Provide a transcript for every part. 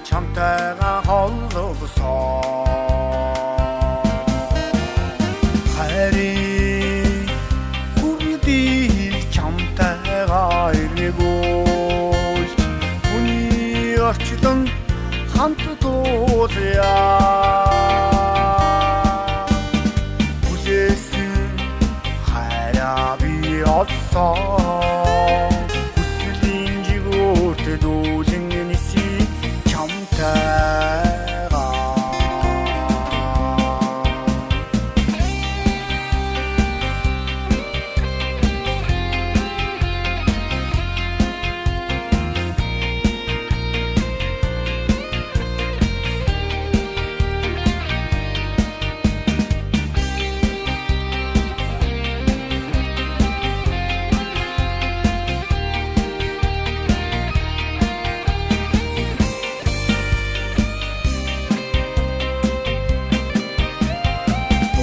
чамтайгаа холбосоо хайрын хүрдийг чамтайгаа эргүүлж хүний орчлон хамт дуулъя хүлээсэн хайраа би олсон хүслийн жигүүрт дүүлэн ниси чамтайгаа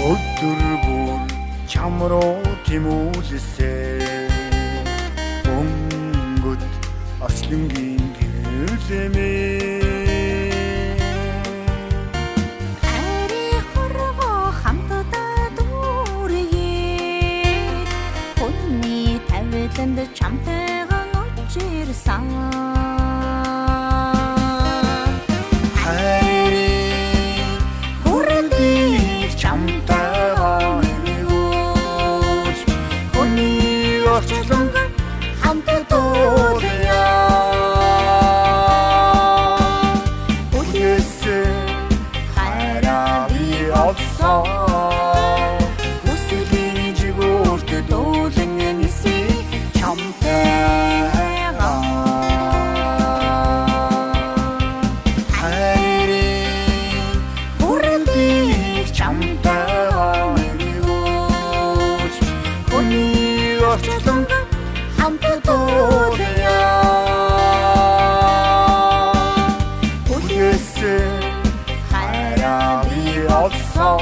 өдөр бүр чамруу тимүүлсээ өнгөт ослонгийн гэрэлмээ хайрын хорвоо хамтдаа дүүрээ хүний тавиланд чамтайгаа ночирсан хамт дуулъя хүлээсэн хайраа би олсон хүслийн жигүүрт дуулан ниси чамтайгаа хайрын хүрдийг чамтайгаа эргүүлж хүний орчлон хамт дуулъя хүлээсэн хайраа би олсон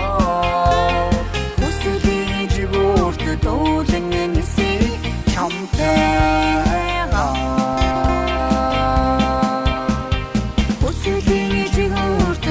хүслийн жигүүрт дуулан ниси чамтайгаа хүслийн жигүүрт